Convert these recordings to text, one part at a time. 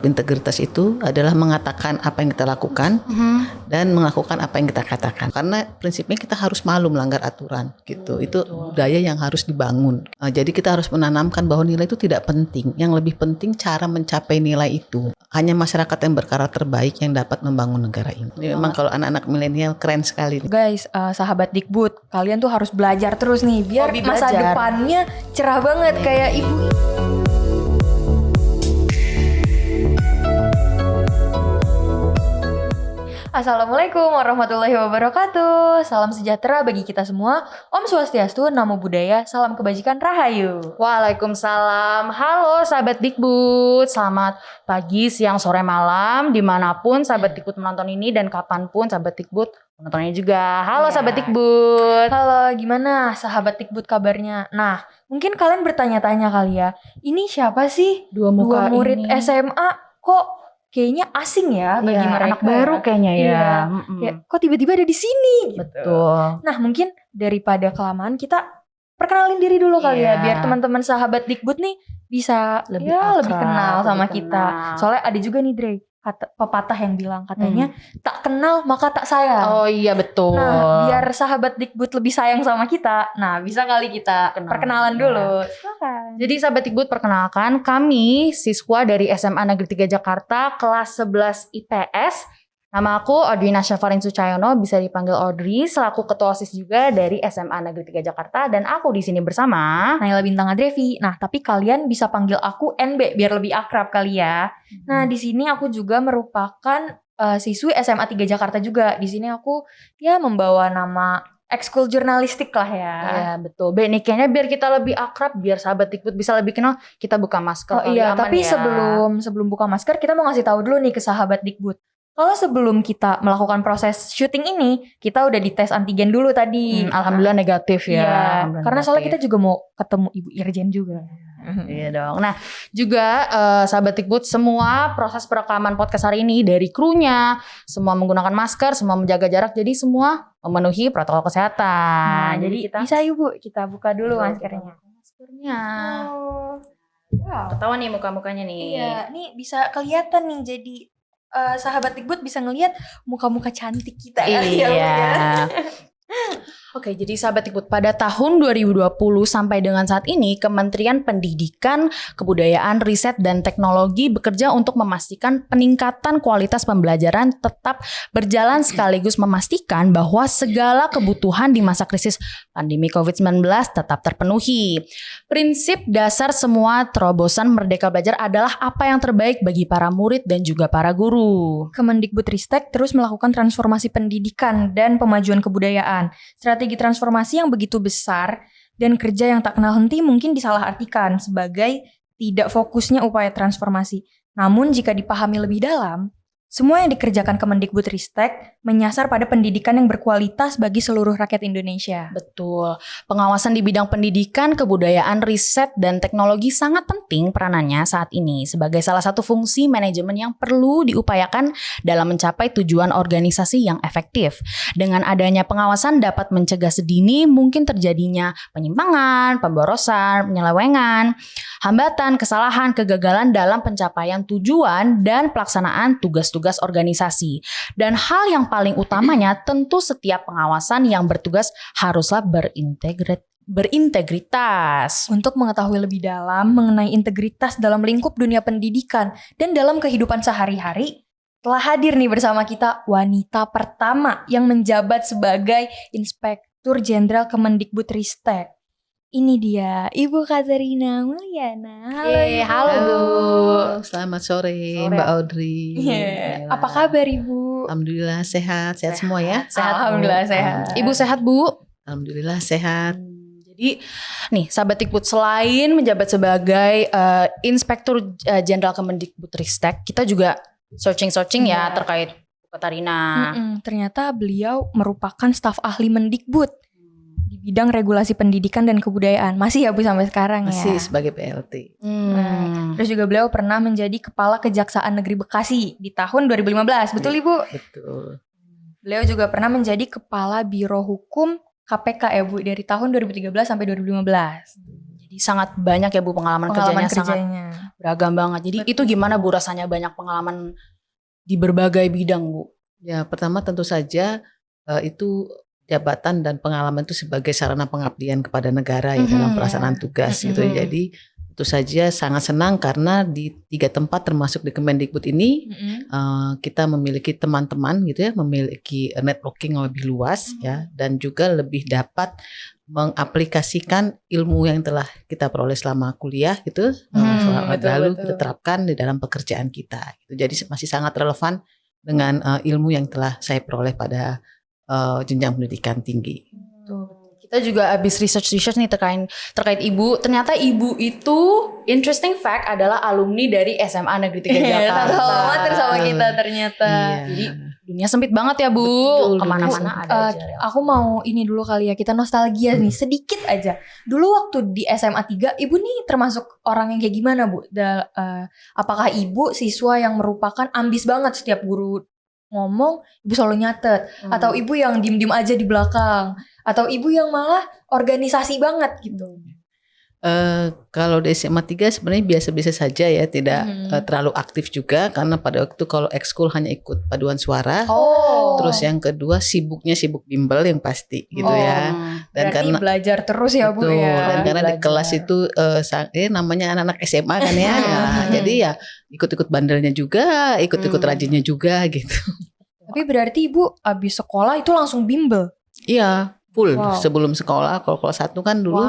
Integritas itu adalah mengatakan apa yang kita lakukan dan melakukan apa yang kita katakan. Karena prinsipnya kita harus malu melanggar aturan gitu. Itu budaya yang harus dibangun. Jadi kita harus menanamkan bahwa nilai itu tidak penting. Yang lebih penting cara mencapai nilai itu. Hanya masyarakat yang berkarakter baik yang dapat membangun negara ini. Memang kalau anak-anak milenial keren sekali. Guys, sahabat Dikbud, kalian tuh harus belajar terus nih biar masa depannya cerah banget kayak ibu. Assalamualaikum warahmatullahi wabarakatuh. Salam sejahtera bagi kita semua. Om Swastiastu, Namo Buddhaya, salam kebajikan, Rahayu. Waalaikumsalam. Halo sahabat Dikbud. Selamat pagi, siang, sore, malam, dimanapun sahabat Dikbud menonton ini dan kapanpun sahabat Dikbud menontonnya juga. Halo sahabat Dikbud. Halo, gimana sahabat Dikbud kabarnya? Nah, mungkin kalian bertanya-tanya kali ya, ini siapa sih Dua murid ini. SMA kok kayaknya asing ya bagi mereka, anak baru kayaknya ya. Iya. Ya, kok tiba-tiba ada di sini? Betul. Nah, mungkin daripada kelamaan kita perkenalin diri dulu kali ya, biar teman-teman sahabat Dikbud nih bisa lebih kenal sama kita. Soalnya ada juga nih Dre, pepatah yang bilang katanya tak kenal maka tak sayang. Oh iya betul. Nah, biar sahabat Dikbud lebih sayang sama kita, nah bisa kali kita perkenalan dulu. Silakan. Jadi sahabat Dikbud, perkenalkan kami siswa dari SMA Negeri 3 Jakarta kelas 11 IPS. Nama aku Audrina Syafarin Sucayono, bisa dipanggil Audrey, selaku ketua OSIS juga dari SMA Negeri 3 Jakarta, dan aku di sini bersama Naila Bintang Adrevi. Nah, tapi kalian bisa panggil aku NB biar lebih akrab kali ya. Nah, di sini aku juga merupakan siswi SMA 3 Jakarta juga. Di sini aku ya membawa nama ekskul jurnalistik lah ya. Ya betul. Nih kayaknya biar kita lebih akrab, biar sahabat Dikbud bisa lebih kenal, kita buka masker. Oh iya, tapi sebelum buka masker kita mau ngasih tahu dulu nih ke sahabat Dikbud. Kalau sebelum kita melakukan proses syuting ini, kita udah dites antigen dulu tadi. Alhamdulillah negatif ya. Iya, karena soalnya kita juga mau ketemu Ibu Irjen juga. Iya dong. Nah, juga sahabat Dikbud, semua proses perekaman podcast hari ini dari krunya, semua menggunakan masker, semua menjaga jarak, jadi semua memenuhi protokol kesehatan. Nah, jadi kita bisa yuk kita buka dulu maskernya. Oh. Wow. Ketahuan nih muka-mukanya nih. Iya, nih bisa kelihatan nih, jadi sahabat Dikbud bisa ngelihat muka-muka cantik kita. Iya. Oke, jadi sahabat Dikbud, pada tahun 2020 sampai dengan saat ini Kementerian Pendidikan, Kebudayaan, Riset, dan Teknologi bekerja untuk memastikan peningkatan kualitas pembelajaran tetap berjalan sekaligus memastikan bahwa segala kebutuhan di masa krisis pandemi COVID-19 tetap terpenuhi. Prinsip dasar semua terobosan Merdeka Belajar adalah apa yang terbaik bagi para murid dan juga para guru. Kemendikbudristek terus melakukan transformasi pendidikan dan pemajuan kebudayaan. Strategi transformasi yang begitu besar dan kerja yang tak kenal henti mungkin disalahartikan sebagai tidak fokusnya upaya transformasi. Namun jika dipahami lebih dalam, semua yang dikerjakan Kemendikbudristek menyasar pada pendidikan yang berkualitas bagi seluruh rakyat Indonesia. Betul. Pengawasan di bidang pendidikan, kebudayaan, riset, dan teknologi sangat penting peranannya saat ini sebagai salah satu fungsi manajemen yang perlu diupayakan dalam mencapai tujuan organisasi yang efektif. Dengan adanya pengawasan dapat mencegah sedini mungkin terjadinya penyimpangan, pemborosan, penyelewengan, hambatan, kesalahan, kegagalan dalam pencapaian tujuan dan pelaksanaan tugas-tugas organisasi. Dan hal yang paling utamanya tentu setiap pengawasan yang bertugas haruslah berintegritas. Untuk mengetahui lebih dalam mengenai integritas dalam lingkup dunia pendidikan dan dalam kehidupan sehari-hari, telah hadir nih bersama kita wanita pertama yang menjabat sebagai Inspektur Jenderal Kemendikbudristek. Ini dia, Ibu Katerina Mulyana. Halo Bu. Selamat sore Mbak Audrey. Apa kabar Ibu? Alhamdulillah sehat semua ya. Alhamdulillah sehat. Ibu sehat Bu? Alhamdulillah sehat. Jadi nih sahabat Dikbud, selain menjabat sebagai Inspektur Jenderal Kemendikbudristek, kita juga searching ya terkait Bu Katarina. Ternyata beliau merupakan staf ahli Mendikbud di bidang regulasi pendidikan dan kebudayaan. Masih ya Bu sampai sekarang ya? Masih sebagai PLT. Terus juga beliau pernah menjadi Kepala Kejaksaan Negeri Bekasi di tahun 2015. Betul Ibu? Betul. Beliau juga pernah menjadi Kepala Biro Hukum KPK ya Bu dari tahun 2013 sampai 2015. Jadi sangat banyak ya Bu pengalaman kerjanya sangat beragam banget. Jadi itu gimana Bu rasanya banyak pengalaman di berbagai bidang Bu? Ya, pertama tentu saja itu jabatan dan pengalaman itu sebagai sarana pengabdian kepada negara ya dalam pelaksanaan tugas gitu. Jadi tentu saja sangat senang karena di 3 tempat termasuk di Kemendikbud ini kita memiliki teman-teman gitu ya, memiliki networking yang lebih luas ya, dan juga lebih dapat mengaplikasikan ilmu yang telah kita peroleh selama kuliah gitu, lalu kita terapkan di dalam pekerjaan kita. Gitu. Jadi masih sangat relevan dengan ilmu yang telah saya peroleh pada jenjang pendidikan tinggi. Kita juga habis research nih terkait Ibu. Ternyata Ibu itu interesting fact adalah alumni dari SMA Negeri 3 Jakarta. Sama sama kita ternyata. Jadi dunia sempit banget ya Bu. Betul, kemana-mana ada aja. Aku mau ini dulu kali ya, kita nostalgia nih sedikit aja. Dulu waktu di SMA 3, Ibu nih termasuk orang yang kayak gimana Bu? Apakah Ibu siswa yang merupakan ambis banget, setiap guru ngomong Ibu selalu nyatet, atau Ibu yang diem-diem aja di belakang, atau Ibu yang malah organisasi banget gitu? Kalau di SMA 3 sebenarnya biasa-biasa saja ya, tidak terlalu aktif juga karena pada waktu kalau ekskul hanya ikut paduan suara. Terus yang kedua sibuk bimbel yang pasti gitu ya. Berarti Dan karena belajar terus ya Bu ya. Dan karena di kelas itu namanya anak-anak SMA kan ya. Jadi ya ikut-ikut bandelnya juga, ikut-ikut rajinnya juga gitu. Tapi berarti Ibu abis sekolah itu langsung bimbel? Iya, full sebelum sekolah. Kalau kelas 1 kan dulu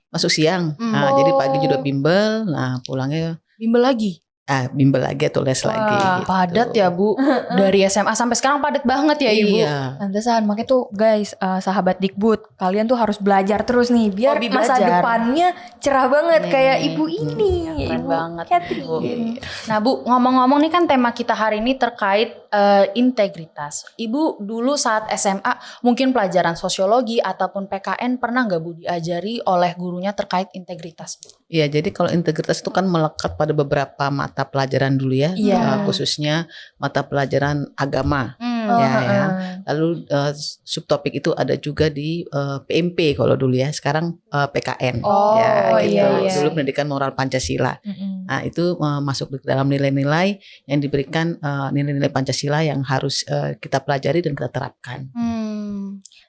masuk siang. Nah, jadi pagi juga bimbel. Nah, pulangnya bimbel lagi. Bimbel lagi atau les lagi gitu. Padat ya Bu. Dari SMA sampai sekarang padat banget ya Ibu. Iya. Pantesan, makanya tuh guys, sahabat Dikbud, kalian tuh harus belajar terus nih biar Hobi masa belajar. depannya cerah banget kayak Ibu ini. Keren Ibu banget. Catherine. Nah Bu, ngomong-ngomong nih kan tema kita hari ini terkait integritas. Ibu dulu saat SMA mungkin pelajaran sosiologi ataupun PKN pernah nggak Bu diajari oleh gurunya terkait integritas Bu? Iya, jadi kalau integritas itu kan melekat pada beberapa mata pelajaran dulu ya, khususnya mata pelajaran agama. Ya. Lalu subtopik itu ada juga di PMP kalau dulu ya, sekarang PKN. Dulu pendidikan moral Pancasila. Nah, itu masuk ke dalam nilai-nilai yang diberikan, nilai-nilai Pancasila yang harus kita pelajari dan kita terapkan.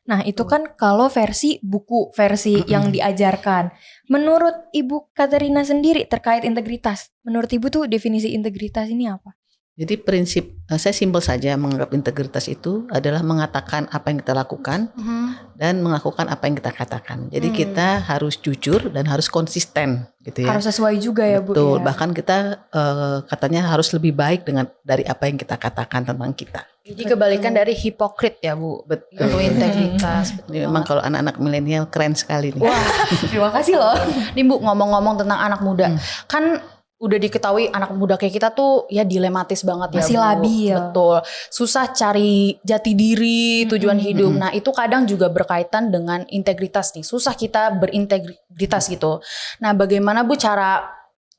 Nah, itu kan kalau versi buku, versi yang diajarkan. Menurut Ibu Katerina sendiri terkait integritas, menurut Ibu tuh definisi integritas ini apa? Jadi prinsip, saya simpel saja menganggap integritas itu adalah mengatakan apa yang kita lakukan dan melakukan apa yang kita katakan. Jadi kita harus jujur dan harus konsisten gitu ya. Harus sesuai juga ya Bu. Betul, Ya? bahkan kita katanya harus lebih baik dari apa yang kita katakan tentang kita. Jadi kebalikan dari hipokrit ya Bu. Betul. Untuk integritas. Ini memang kalau anak-anak milenial keren sekali nih. Wah, Terima kasih loh. nih Bu, ngomong-ngomong tentang anak muda, kan udah diketahui anak muda kayak kita tuh ya dilematis banget ya Masih Bu. labil. Betul. Susah cari jati diri, tujuan hidup. Nah, itu kadang juga berkaitan dengan integritas nih. Susah kita berintegritas gitu. Nah, bagaimana Bu cara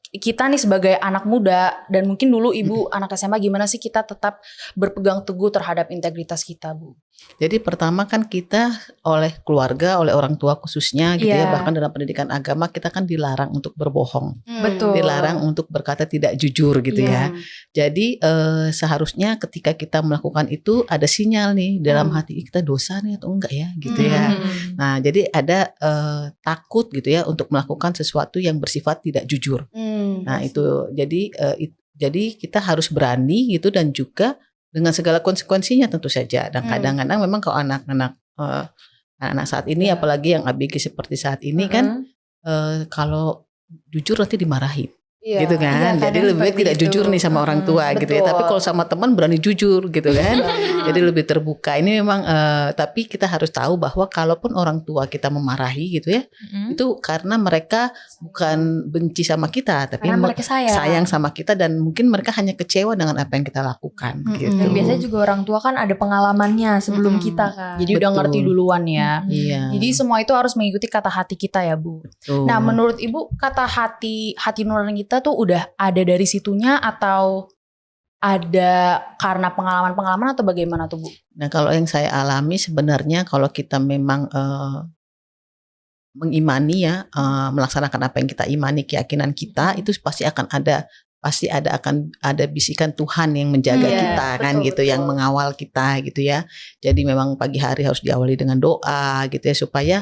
kita nih sebagai anak muda, dan mungkin dulu Ibu anak SMA, gimana sih kita tetap berpegang teguh terhadap integritas kita Bu? Jadi pertama kan kita oleh keluarga, oleh orang tua khususnya gitu ya, Iya. bahkan dalam pendidikan agama kita kan dilarang untuk berbohong. Betul. Dilarang untuk berkata tidak jujur gitu Iya. ya. Jadi seharusnya ketika kita melakukan itu ada sinyal nih dalam hati kita, dosa nih atau enggak ya gitu ya. Nah, jadi ada takut gitu ya untuk melakukan sesuatu yang bersifat tidak jujur. Nah, itu jadi kita harus berani gitu, dan juga dengan segala konsekuensinya tentu saja. Dan kadang-kadang memang kalau anak-anak saat ini, apalagi yang ABG seperti saat ini kan, kalau jujur nanti dimarahin. Gitu kan, Iya, jadi lebih baik tidak itu. jujur nih sama orang tua gitu ya. Tapi kalau sama teman berani jujur gitu kan, jadi lebih terbuka. Ini memang tapi kita harus tahu bahwa kalaupun orang tua kita memarahi gitu ya, itu karena mereka bukan benci sama kita, tapi Karena mereka sayang. sama kita, dan mungkin mereka hanya kecewa dengan apa yang kita lakukan gitu. Dan biasanya juga orang tua kan ada pengalamannya sebelum kita kan. Jadi udah Betul. ngerti duluan ya. Iya. Jadi semua itu harus mengikuti kata hati kita ya Bu. Betul. Nah, menurut Ibu kata hati nurani kita tuh udah ada dari situnya, atau ada karena pengalaman-pengalaman, atau bagaimana tuh Bu? Nah, kalau yang saya alami sebenarnya kalau kita memang mengimani ya, melaksanakan apa yang kita imani, keyakinan kita, itu pasti akan ada bisikan Tuhan yang menjaga Iya, kita kan betul, gitu, yang betul. mengawal kita gitu ya. Jadi memang pagi hari harus diawali dengan doa gitu ya, supaya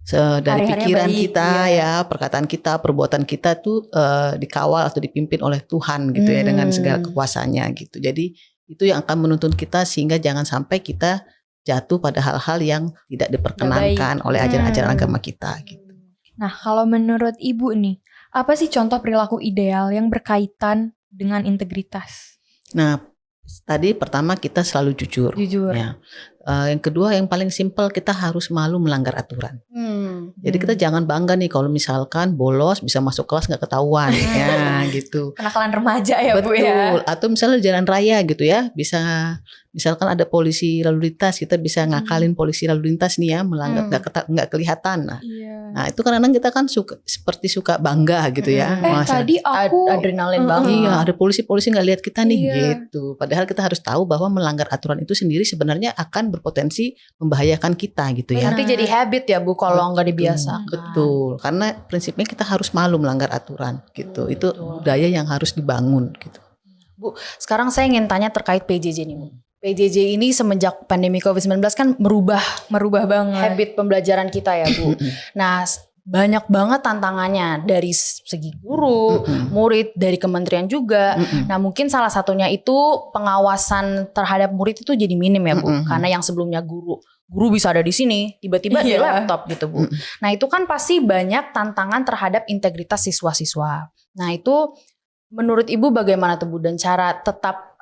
dari Hari-harinya pikiran baik, kita iya. ya, perkataan kita, perbuatan kita tuh dikawal atau dipimpin oleh Tuhan gitu ya, dengan segala kekuasaannya gitu. Jadi itu yang akan menuntun kita sehingga jangan sampai kita jatuh pada hal-hal yang tidak diperkenankan oleh ajaran-ajaran agama kita gitu. Nah, kalau menurut Ibu nih, apa sih contoh perilaku ideal yang berkaitan dengan integritas? Nah, tadi pertama kita selalu jujur. Jujur. Ya. Yang kedua yang paling simpel, kita harus malu melanggar aturan. Jadi kita jangan bangga nih kalau misalkan bolos bisa masuk kelas nggak ketahuan, ya gitu. Kenakalan remaja ya Bu ya. Betul. Atau misalnya di jalan raya gitu ya, bisa misalkan ada polisi lalu lintas, kita bisa ngakalin polisi lalu lintas nih ya, melanggar nggak kelihatan. Nah itu kadang-kadang kita kan suka bangga gitu ya. Tadi aku adrenalin banget. Iya, ada polisi nggak lihat kita nih Iya. gitu. Padahal kita harus tahu bahwa melanggar aturan itu sendiri sebenarnya akan berpotensi membahayakan kita gitu ya. Nanti jadi habit ya Bu kalau nggak dibiasakan. Betul, karena prinsipnya kita harus malu melanggar aturan gitu. Itu budaya yang harus dibangun gitu. Bu, sekarang saya ingin tanya terkait PJJ nih Bu. PJJ ini semenjak pandemi COVID-19 kan merubah banget habit pembelajaran kita ya Bu. Nah, banyak banget tantangannya dari segi guru, murid, dari kementerian juga. Nah, mungkin salah satunya itu pengawasan terhadap murid itu jadi minim ya Bu. Karena yang sebelumnya guru bisa ada di sini, tiba-tiba di laptop gitu Bu. Nah, itu kan pasti banyak tantangan terhadap integritas siswa-siswa. Nah, itu menurut Ibu bagaimana tuh Bu, dan cara tetap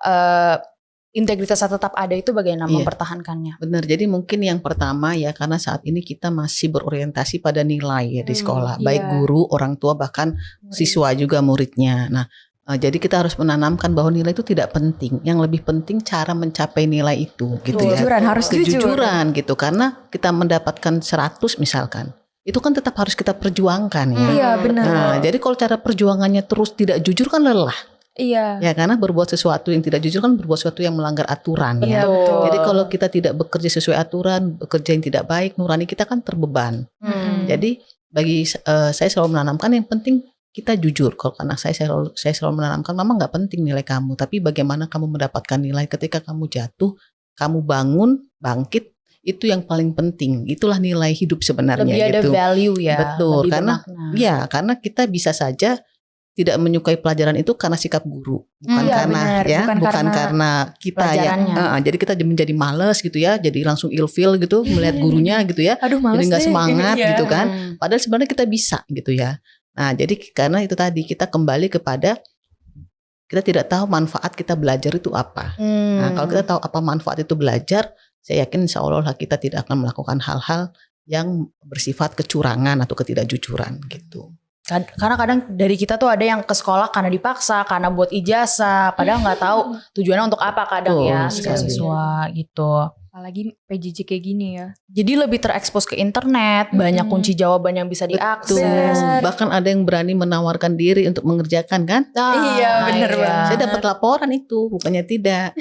integritasnya tetap ada itu bagaimana mempertahankannya? Benar, jadi mungkin yang pertama ya, karena saat ini kita masih berorientasi pada nilai ya di sekolah, baik guru, orang tua, bahkan siswa juga muridnya. Nah, jadi kita harus menanamkan bahwa nilai itu tidak penting, yang lebih penting cara mencapai nilai itu gitu ya. Kejujuran gitu, karena kita mendapatkan 100 misalkan, itu kan tetap harus kita perjuangkan ya. Iya benar. Nah, jadi kalau cara perjuangannya terus tidak jujur kan lelah. Iya. Ya, karena berbuat sesuatu yang tidak jujur kan berbuat sesuatu yang melanggar aturan ya. Betul. Jadi kalau kita tidak bekerja sesuai aturan, bekerja yang tidak baik, nurani kita kan terbeban. Jadi bagi saya selalu menanamkan yang penting kita jujur. Kalau anak saya selalu menanamkan, mama nggak penting nilai kamu, tapi bagaimana kamu mendapatkan nilai ketika kamu jatuh, kamu bangun, bangkit, itu yang paling penting. Itulah nilai hidup sebenarnya. Lebih ada gitu. value ya. Betul, karena kita bisa saja tidak menyukai pelajaran itu karena sikap guru, bukan karena kita ya. Jadi kita menjadi malas gitu ya, jadi langsung ilfeel gitu melihat gurunya gitu ya. Aduh, males jadi nggak deh. semangat gitu kan. Padahal sebenarnya kita bisa gitu ya. Nah, jadi karena itu tadi kita kembali kepada kita tidak tahu manfaat kita belajar itu apa. Nah, kalau kita tahu apa manfaat itu belajar, saya yakin insya Allah kita tidak akan melakukan hal-hal yang bersifat kecurangan atau ketidakjujuran gitu. Karena kadang dari kita tuh ada yang ke sekolah karena dipaksa, karena buat ijazah, padahal nggak tahu tujuannya untuk apa kadang ya siswa gitu. Apalagi PJJ kayak gini ya. Jadi lebih terekspos ke internet, banyak kunci jawaban yang bisa diakses. Bahkan ada yang berani menawarkan diri untuk mengerjakan kan? Iya, bener banget. Saya dapat laporan itu, bukannya tidak.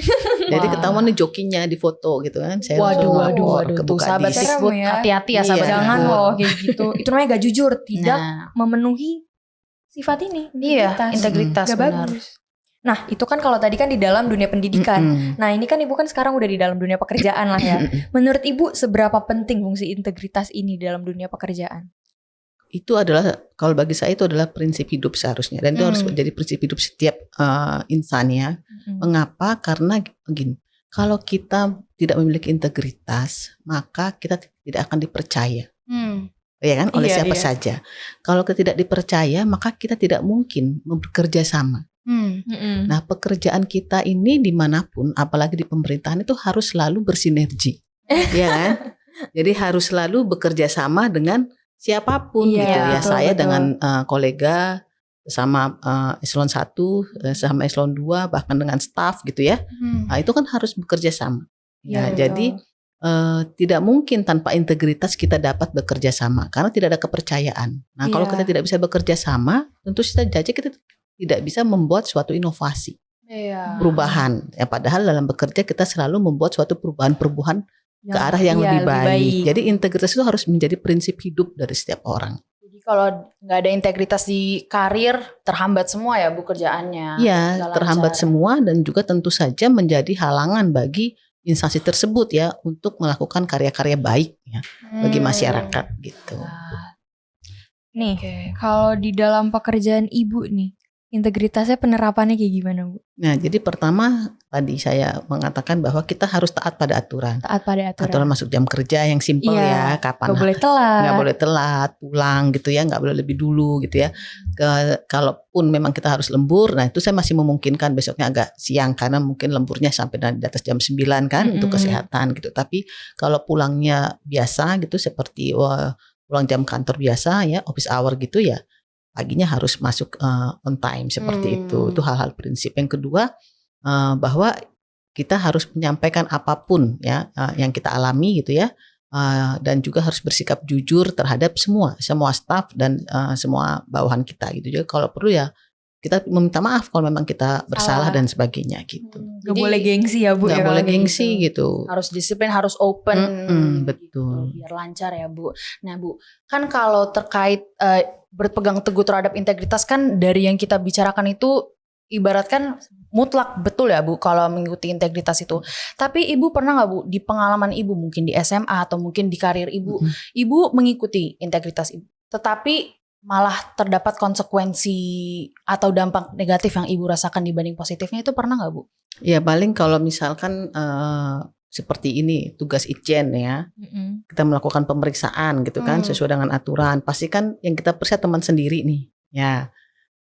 Jadi ketahuan nih jokinya di foto gitu kan. Saya Waduh, kebuka tuh sahabat disk. Dikbud, hati-hati ya sahabat Jangan Dikbud. loh kayak gitu. Itu namanya gak jujur, tidak Nah. memenuhi sifat ini. Iya, integritas Gak benar. bagus. Nah, itu kan kalau tadi kan di dalam dunia pendidikan. Nah, ini kan Ibu kan sekarang udah di dalam dunia pekerjaan lah ya. Menurut Ibu seberapa penting fungsi integritas ini dalam dunia pekerjaan? Itu adalah, kalau bagi saya itu adalah prinsip hidup seharusnya, dan itu harus menjadi prinsip hidup setiap insan ya. Mengapa? Karena begini, kalau kita tidak memiliki integritas, maka kita tidak akan dipercaya. Ya kan, oleh siapa saja. Kalau kita tidak dipercaya, maka kita tidak mungkin bekerja sama. Nah, pekerjaan kita ini dimanapun, apalagi di pemerintahan, itu harus selalu bersinergi, ya kan? Jadi harus selalu bekerja sama dengan siapapun gitu ya. Saya dengan kolega, sama eselon 1, sama eselon 2, bahkan dengan staff gitu ya. Nah, itu kan harus bekerja sama. Ya, jadi tidak mungkin tanpa integritas kita dapat bekerja sama, karena tidak ada kepercayaan. Nah, kalau kita tidak bisa bekerja sama, tentu saja kita tidak bisa membuat suatu inovasi, perubahan. Ya, padahal dalam bekerja kita selalu membuat suatu perubahan ke arah yang lebih baik. Jadi integritas itu harus menjadi prinsip hidup dari setiap orang. Jadi kalau nggak ada integritas di karir, terhambat semua ya Bu kerjaannya. Iya, terhambat semua dan juga tentu saja menjadi halangan bagi instansi tersebut ya untuk melakukan karya-karya baik ya bagi masyarakat gitu. Nih, kalau di dalam pekerjaan Ibu nih, integritasnya penerapannya kayak gimana Bu? Nah, jadi pertama tadi saya mengatakan bahwa kita harus taat pada aturan. Taat pada aturan. Aturan masuk jam kerja yang simpel ya, kapan Gak boleh telat. Nggak boleh telat, pulang gitu ya, nggak boleh lebih dulu gitu ya. Kalaupun memang kita harus lembur, nah itu saya masih memungkinkan besoknya agak siang karena mungkin lemburnya sampai di atas jam 9 kan untuk kesehatan gitu. Tapi kalau pulangnya biasa gitu seperti pulang jam kantor biasa ya, office hour gitu ya, paginya harus masuk on time seperti itu hal-hal prinsip. Yang kedua bahwa kita harus menyampaikan apapun ya yang kita alami gitu ya, dan juga harus bersikap jujur terhadap semua staf dan semua bawahan kita gitu. Jadi kalau perlu ya kita meminta maaf kalau memang kita bersalah dan sebagainya gitu. Gak boleh gengsi ya Bu. Gak boleh gengsi gitu. Harus disiplin, harus open. Betul. Gitu, biar lancar ya Bu. Nah Bu, kan kalau terkait berpegang teguh terhadap integritas kan dari yang kita bicarakan itu ibaratkan mutlak betul ya Bu kalau mengikuti integritas itu. Tapi Ibu pernah gak Bu di pengalaman Ibu mungkin di SMA atau mungkin di karir Ibu, Ibu mengikuti integritas Ibu, tetapi malah terdapat konsekuensi atau dampak negatif yang Ibu rasakan dibanding positifnya, itu pernah gak Bu? Ya paling kalau misalkan seperti ini tugas Itjen ya, kita melakukan pemeriksaan gitu kan sesuai dengan aturan, pasti kan yang kita periksa teman sendiri nih ya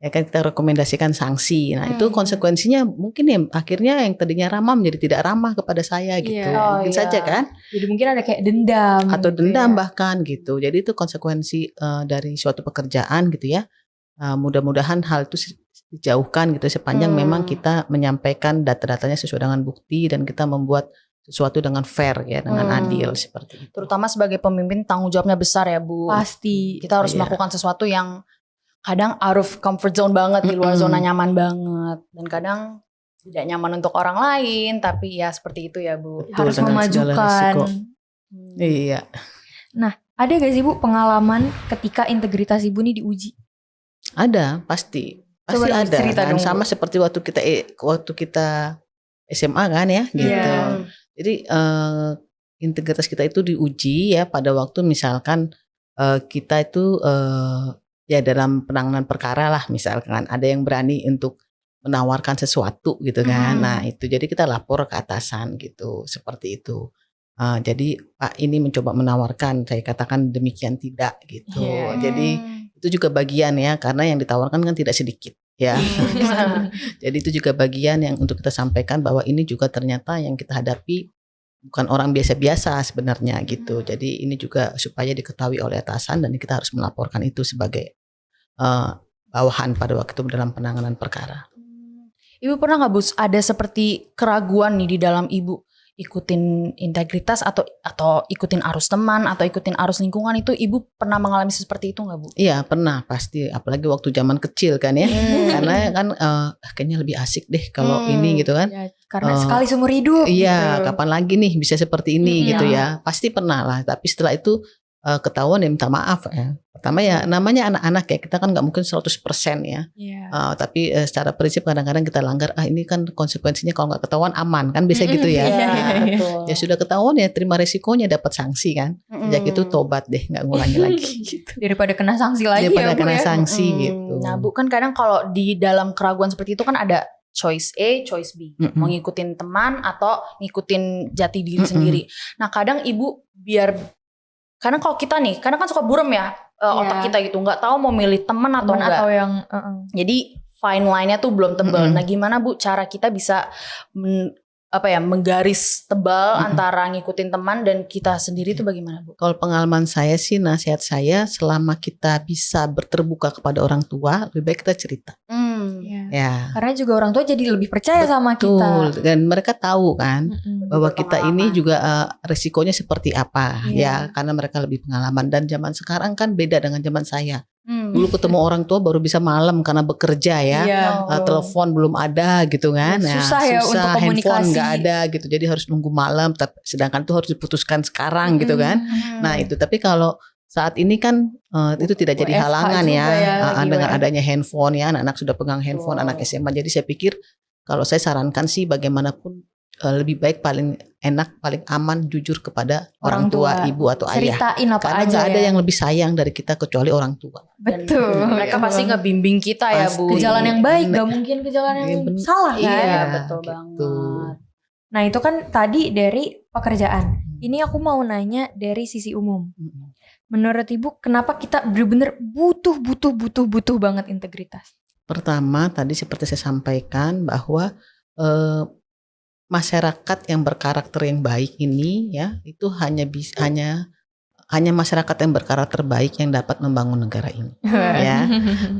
kan kita rekomendasikan sanksi. Nah itu konsekuensinya mungkin ya akhirnya yang tadinya ramah menjadi tidak ramah kepada saya gitu. Mungkin saja kan. Jadi mungkin ada kayak dendam. Atau gitu dendam bahkan gitu. Jadi itu konsekuensi dari suatu pekerjaan gitu ya. Mudah-mudahan hal itu dijauhkan gitu sepanjang memang kita menyampaikan data-datanya sesuai dengan bukti dan kita membuat sesuatu dengan fair ya, dengan adil seperti itu. Terutama sebagai pemimpin tanggung jawabnya besar ya Bu. Pasti. Kita harus melakukan sesuatu yang kadang out of comfort zone banget, di luar zona nyaman banget, dan kadang tidak nyaman untuk orang lain, tapi ya seperti itu ya Bu. Betul, harus memajukan. Iya. Nah, ada gak sih Bu pengalaman ketika integritas Ibu nih diuji? Ada, pasti ada. Dan sama seperti waktu kita SMA kan ya, gitu. Jadi integritas kita itu diuji ya pada waktu misalkan kita itu ya dalam penanganan perkara lah, misalkan ada yang berani untuk menawarkan sesuatu gitu kan. Nah itu jadi kita lapor ke atasan gitu, seperti itu. Jadi Pak ini mencoba menawarkan, saya katakan demikian tidak gitu. Jadi itu juga bagian ya, karena yang ditawarkan kan tidak sedikit ya. Jadi itu juga bagian yang untuk kita sampaikan bahwa ini juga ternyata yang kita hadapi bukan orang biasa-biasa sebenarnya gitu. Jadi ini juga supaya diketahui oleh atasan dan kita harus melaporkan itu sebagai bawahan pada waktu dalam penanganan perkara. Ibu pernah nggak Bu ada seperti keraguan nih di dalam Ibu ikutin integritas atau ikutin arus teman atau ikutin arus lingkungan, itu Ibu pernah mengalami seperti itu nggak Bu? Iya pernah pasti, apalagi waktu zaman kecil kan ya, karena kan kayaknya lebih asik deh kalau ini gitu kan. Ya, karena sekali seumur hidup. Iya, gitu. kapan lagi nih bisa seperti ini gitu ya, pasti pernah lah. Tapi setelah itu ketahuan ya minta maaf ya. Pertama ya namanya anak-anak ya, kita kan nggak mungkin 100% ya. Tapi secara prinsip kadang-kadang kita langgar, ini kan konsekuensinya kalau nggak ketahuan aman kan, bisa gitu ya. Ya sudah ketahuan ya terima resikonya, dapat sanksi kan. Sejak itu tobat deh, nggak ngulangi lagi gitu. Daripada kena sanksi lagi Daripada ya Bu kena ya. sanksi gitu. Nah Bu, kan kadang kalau di dalam keraguan seperti itu kan ada choice A, choice B, mau ngikutin teman atau ngikutin jati diri sendiri. Nah kadang Ibu karena kalau kita nih, kadang kan suka burem ya otak kita gitu, nggak tahu mau milih teman atau enggak. Atau yang jadi fine line-nya tuh belum tebal. Nah gimana Bu cara kita bisa menggaris tebal antara ngikutin teman dan kita sendiri itu bagaimana Bu? Kalau pengalaman saya sih, nasihat saya selama kita bisa berterbuka kepada orang tua, lebih baik kita cerita. Ya. Karena juga orang tua jadi lebih percaya sama kita. Betul, dan mereka tahu kan bahwa kita ini juga risikonya seperti apa ya, karena mereka lebih pengalaman. Dan zaman sekarang kan beda dengan zaman saya. Dulu ketemu orang tua baru bisa malam karena bekerja ya. Iya. Telepon belum ada gitu kan. Susah ya untuk komunikasi. Handphone nggak ada gitu. Jadi harus nunggu malam. Sedangkan itu harus diputuskan sekarang gitu kan. Nah itu, tapi kalau saat ini kan itu tidak jadi WFH halangan juga ya, dengan WFH. adanya handphone ya. Anak-anak sudah pegang handphone, anak SMA. Jadi saya pikir kalau saya sarankan sih bagaimanapun lebih baik, paling enak, paling aman jujur kepada orang tua, ibu atau ayah. Ceritain apa Karena aja nggak ada ya. yang lebih sayang dari kita kecuali orang tua. Betul. Mereka pasti ngebimbing kita ya Bu. ke jalan yang baik, gak mungkin ke jalan yang salah kan. Iya, betul gitu. banget. Nah itu kan tadi dari pekerjaan. Ini aku mau nanya dari sisi umum. Menurut Ibu kenapa kita benar-benar butuh banget integritas? Pertama tadi seperti saya sampaikan bahwa masyarakat yang berkarakter yang baik ini ya, itu hanya masyarakat yang berkarakter baik yang dapat membangun negara ini. Ya.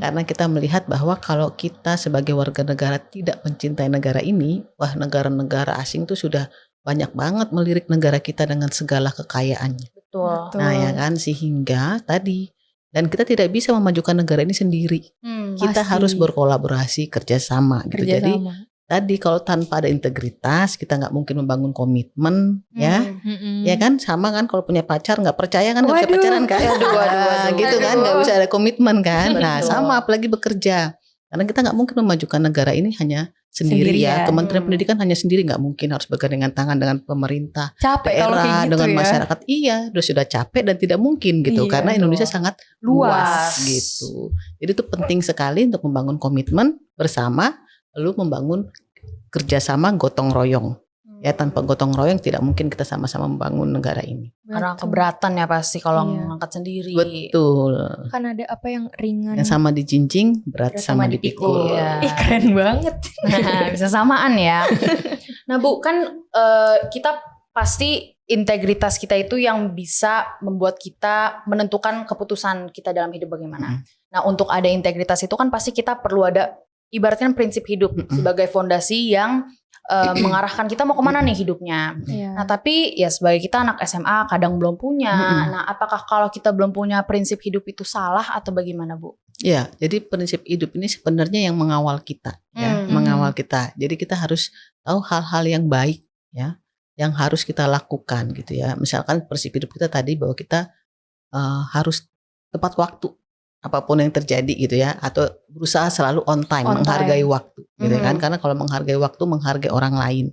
Karena kita melihat bahwa kalau kita sebagai warga negara tidak mencintai negara ini, wah negara-negara asing tuh sudah banyak banget melirik negara kita dengan segala kekayaannya. Betul. Nah ya kan, sehingga tadi, dan kita tidak bisa memajukan negara ini sendiri. Kita Pasti. harus berkolaborasi, kerjasama gitu. Jadi tadi kalau tanpa ada integritas kita nggak mungkin membangun komitmen ya. Ya kan, sama kan kalau punya pacar nggak percaya kan nggak bisa pacaran kan. Waduh. Gitu kan, nggak bisa ada komitmen kan. Nah Betul. sama apalagi bekerja, karena kita nggak mungkin memajukan negara ini hanya sendiri ya. Sendirian. Kementerian Pendidikan hanya sendiri nggak mungkin, harus bergandengan tangan dengan pemerintah, Capek kalau kayak daerah, gitu dengan ya. masyarakat. Iya, sudah capek dan tidak mungkin gitu. Iya, Karena Indonesia betul. sangat Luas. gitu. Jadi itu penting sekali untuk membangun komitmen bersama, lalu membangun kerjasama gotong royong. Ya, tanpa gotong royong tidak mungkin kita sama-sama membangun negara ini. Karena keberatan ya pasti kalau Iya. ngangkat sendiri. Betul. Kan ada apa yang ringan. Yang sama dijinjing, berat sama dipikul. Iya. Ih keren banget. Bisa samaan ya. Nah Bu, kan kita pasti integritas kita itu yang bisa membuat kita menentukan keputusan kita dalam hidup bagaimana. Nah untuk ada integritas itu kan pasti kita perlu ada ibaratnya prinsip hidup sebagai fondasi yang mengarahkan kita mau kemana nih hidupnya. Iya. Nah tapi ya sebagai kita anak SMA kadang belum punya. Nah apakah kalau kita belum punya prinsip hidup itu salah atau bagaimana Bu? Ya, jadi prinsip hidup ini sebenarnya yang mengawal kita, ya, mengawal kita. Jadi kita harus tahu hal-hal yang baik, ya, yang harus kita lakukan gitu ya. Misalkan prinsip hidup kita tadi bahwa kita harus tepat waktu, apapun yang terjadi gitu ya, atau berusaha selalu on time, menghargai waktu, gitu kan? Karena kalau menghargai waktu, menghargai orang lain,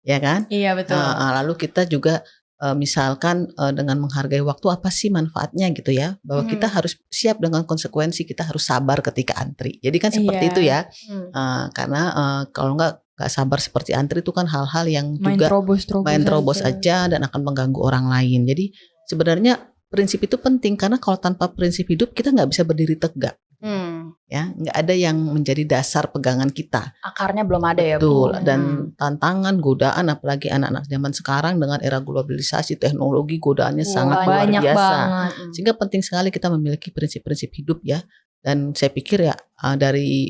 ya kan? Iya betul. Lalu kita juga misalkan dengan menghargai waktu, apa sih manfaatnya gitu ya, bahwa kita harus siap dengan konsekuensi, kita harus sabar ketika antri. Jadi kan seperti itu ya. Karena kalau nggak sabar seperti antri itu kan hal-hal yang juga main terobos aja dan akan mengganggu orang lain. Jadi sebenarnya prinsip itu penting, karena kalau tanpa prinsip hidup kita nggak bisa berdiri tegak. Ya, nggak ada yang menjadi dasar pegangan kita. Akarnya belum ada ya Betul. Bu. Dan tantangan, godaan, apalagi anak-anak zaman sekarang dengan era globalisasi, teknologi, godaannya sangat luar banyak biasa. banget. Sehingga penting sekali kita memiliki prinsip-prinsip hidup ya. Dan saya pikir ya dari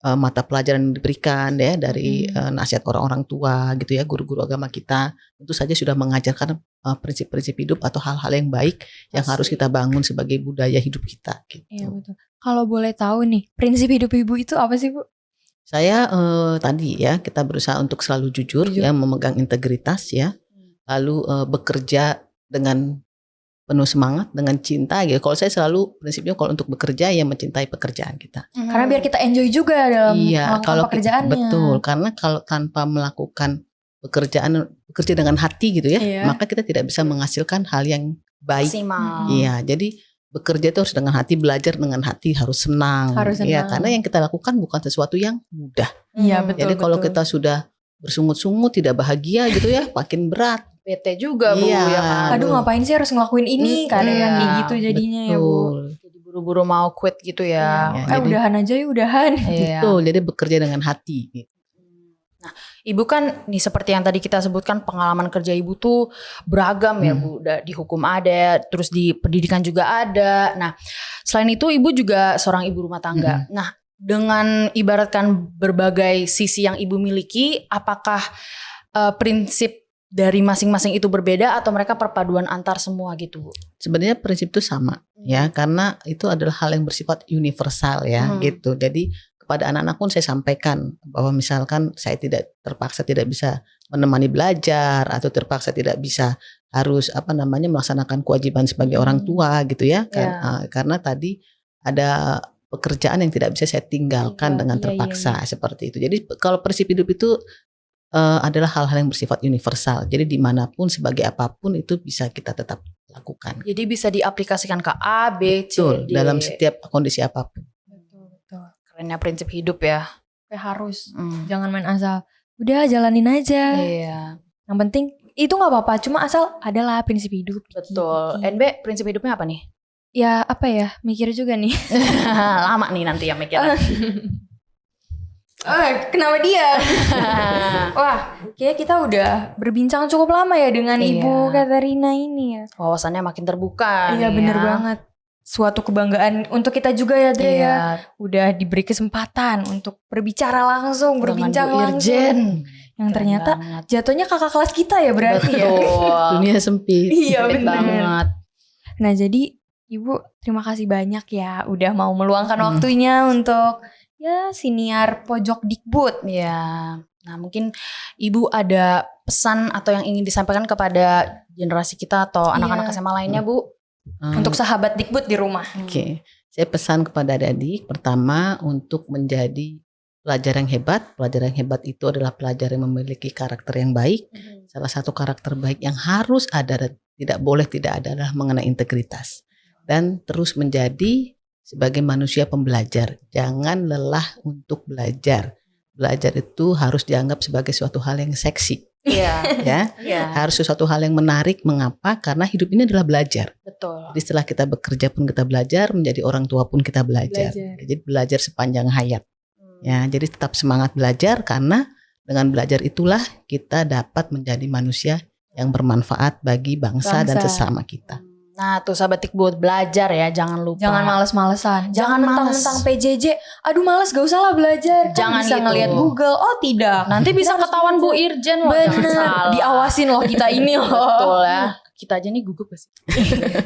mata pelajaran yang diberikan ya, dari nasihat orang-orang tua gitu ya, guru-guru agama kita tentu saja sudah mengajarkan prinsip-prinsip hidup atau hal-hal yang baik yang harus kita bangun sebagai budaya hidup kita gitu. Iya betul. Kalau boleh tahu nih, prinsip hidup Ibu itu apa sih Bu? Saya tadi ya, kita berusaha untuk selalu jujur. Ya, memegang integritas ya, lalu bekerja dengan penuh semangat, dengan cinta gitu. Kalau saya selalu prinsipnya kalau untuk bekerja ya mencintai pekerjaan kita. Karena biar kita enjoy juga dalam melakukan pekerjaannya. Betul, karena kalau tanpa melakukan bekerja dengan hati gitu ya, maka kita tidak bisa menghasilkan hal yang baik. Iya, jadi bekerja itu harus dengan hati, belajar dengan hati, harus senang. Ya, karena yang kita lakukan bukan sesuatu yang mudah. Iya betul. Jadi kalau kita sudah bersungut-sungut, tidak bahagia gitu ya, makin berat. PT juga Bu ya kan. Aduh ngapain sih harus ngelakuin ini, kadang kayak gitu jadinya ya Bu. Jadi buru-buru mau quit gitu ya. Udahan aja ya udahan. Betul, jadi bekerja dengan hati gitu. Nah, Ibu kan nih seperti yang tadi kita sebutkan, pengalaman kerja Ibu tuh beragam ya Bu. Di hukum ada, terus di pendidikan juga ada. Nah, selain itu Ibu juga seorang ibu rumah tangga. Nah, dengan ibaratkan berbagai sisi yang Ibu miliki, apakah prinsip dari masing-masing itu berbeda atau mereka perpaduan antar semua gitu Bu? Sebenarnya prinsip itu sama ya, karena itu adalah hal yang bersifat universal ya gitu. Jadi kepada anak-anak pun saya sampaikan bahwa misalkan saya terpaksa tidak bisa menemani belajar atau terpaksa tidak bisa harus melaksanakan kewajiban sebagai orang tua gitu ya. Karena tadi ada pekerjaan yang tidak bisa saya tinggalkan dengan terpaksa seperti itu. Jadi kalau prinsip hidup itu adalah hal-hal yang bersifat universal. Jadi dimanapun sebagai apapun itu bisa kita tetap lakukan. Jadi bisa diaplikasikan ke A, B, C, Betul, D. dalam setiap kondisi apapun. Betul. Kerennya prinsip hidup ya. Kayak harus. Jangan main asal. Udah jalanin aja. Iya. Yang penting itu nggak apa-apa. Cuma asal adalah prinsip hidup. Betul. Gitu. NB prinsip hidupnya apa nih? Ya apa ya? Mikir juga nih. Lama nih nanti ya mikirnya. Kenapa dia? Wah, kayak kita udah berbincang cukup lama ya dengan Ibu Katerina ini ya. Wawasannya makin terbuka. Iya bener banget. Suatu kebanggaan untuk kita juga ya Dre ya. Udah diberi kesempatan untuk berbicara langsung, berbincang langsung. Irjen. Yang ternyata jatuhnya kakak kelas kita ya berarti ya. Dunia sempit. Iya Sempit bener. banget. Nah jadi Ibu terima kasih banyak ya udah mau meluangkan waktunya untuk ya siniar pojok Dikbud. Ya, nah mungkin Ibu ada pesan atau yang ingin disampaikan kepada generasi kita atau anak-anak SMA lainnya Bu? Untuk sahabat Dikbud di rumah. Oke, saya pesan kepada adik-adik pertama untuk menjadi pelajar yang hebat. Pelajar yang hebat itu adalah pelajar yang memiliki karakter yang baik. Salah satu karakter baik yang harus ada dan tidak boleh tidak ada adalah mengenai integritas. Dan terus menjadi sebagai manusia pembelajar, jangan lelah untuk belajar. Belajar itu harus dianggap sebagai suatu hal yang seksi. Iya. Harus sesuatu hal yang menarik. Mengapa? Karena hidup ini adalah belajar. Betul. Jadi setelah kita bekerja pun kita belajar, menjadi orang tua pun kita belajar. Jadi belajar sepanjang hayat. Ya, jadi tetap semangat belajar karena dengan belajar itulah kita dapat menjadi manusia yang bermanfaat bagi bangsa. Dan sesama kita. Nah tuh sahabat Dikbud, belajar ya, jangan lupa. Jangan males-malesan. Jangan mentang-mentang PJJ. Aduh males, gak usah lah belajar. Jangan bisa gitu. ngelihat Google. Oh tidak. Nanti bisa ketahuan Bu Irjen loh. Jangan Bener. salah. Diawasin loh kita ini loh. Betul ya. Kita aja nih gugup gak sih?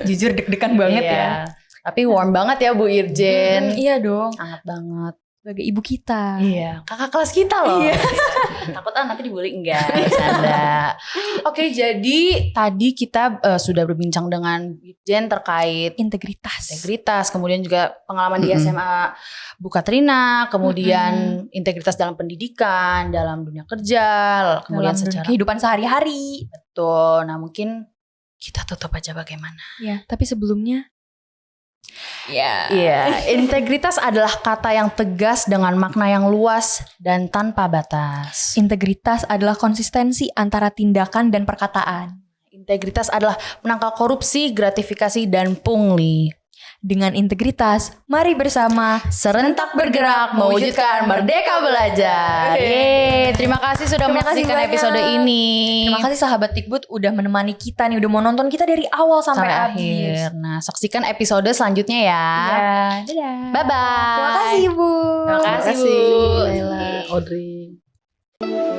Jujur deg-degan banget ya. Tapi warm banget ya Bu Irjen. Iya dong. Sangat banget. Sebagai ibu kita. Iya, kakak kelas kita loh. Iya. Takut nanti dibully enggak, bercanda. Oke, jadi tadi kita sudah berbincang dengan Irjen terkait integritas, kemudian juga pengalaman di SMA Bu Katrina, kemudian integritas dalam pendidikan, dalam dunia kerja, kemudian dalam secara kehidupan sehari-hari. betul. Nah, mungkin kita tutup aja bagaimana? Ya, tapi sebelumnya Iya, integritas adalah kata yang tegas dengan makna yang luas dan tanpa batas. integritas adalah konsistensi antara tindakan dan perkataan. Integritas adalah menangkal korupsi, gratifikasi, dan pungli. Dengan integritas, mari bersama Serentak bergerak mewujudkan merdeka belajar. Yeay, terima kasih sudah Terima kasih menyaksikan banyak. episode ini. Terima kasih sahabat Dikbud udah menemani kita nih, udah mau nonton kita dari awal sampai habis. akhir. Nah, saksikan episode selanjutnya ya. Ya, dadah. Bye-bye. Terima kasih Ibu. Terima kasih, Bu. Laila, Audrey.